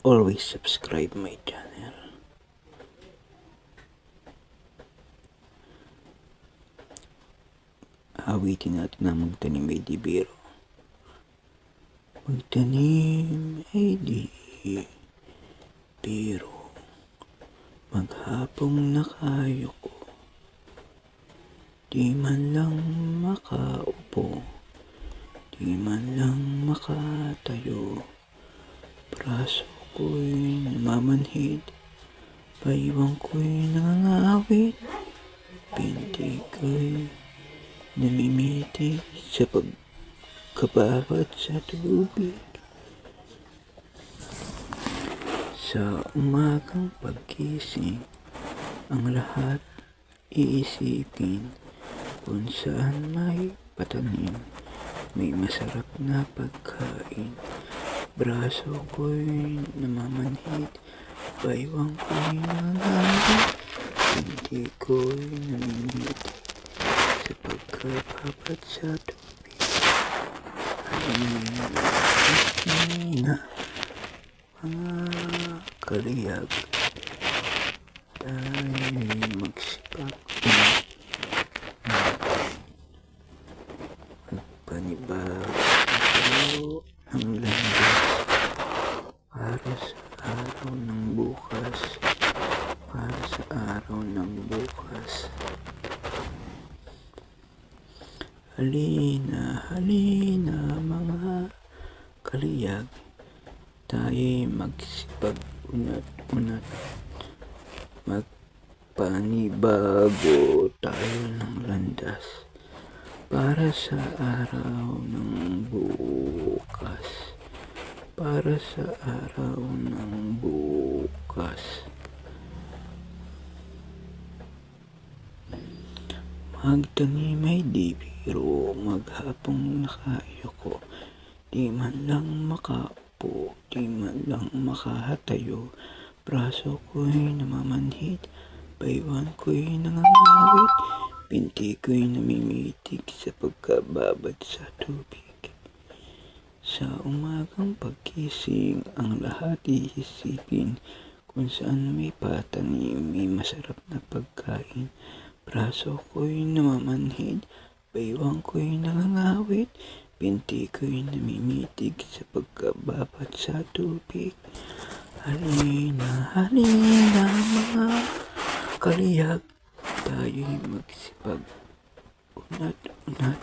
always subscribe my channel. Awitin natin na magtanim ay di biro. Magtanim ay di biro. Maghapong nakayoko, di man lang makaupo, di man lang makatayo. Braso ko'y namamanhid, paiwang ko'y nangangawit, binti ko'y namimitig sa pagkababad sa tubig. Sa umagang pagkising, ang lahat iisipin kung saan may patanim, may masarap na pagkain. Braso ko'y namamanhid, baywang ko'y nangangawit, hindi ko'y namimitig sa pagkababad sa tubig. Halina, mga kaliyag, tayo'y magsipag magpanibago ang landas para sa araw ng bukas, para sa araw ng bukas. Halina, halina mga kaliyag, tayo'y magsipag-unat-unat, magpanibago tayo ng landas para sa araw ng bukas, para sa araw ng bukas. Magtanim ay di biro, maghapong nakayoko, di man lang makaupo, di man lang makatayo. Braso ko'y namamanhid, baywang ko'y nangangawit, binti ko'y namimitig sa pagkababad sa tubig. Sa umagang pagkising, ang lahat iisipin kung saan may patanim, may masarap na pagkain. Braso ko'y namamanhid, baywang ko'y nangangawit, binti ko'y namimitig sa pagkababad sa tubig. Halina, halina mga kaliyag, tayo'y magsipag unat-unat,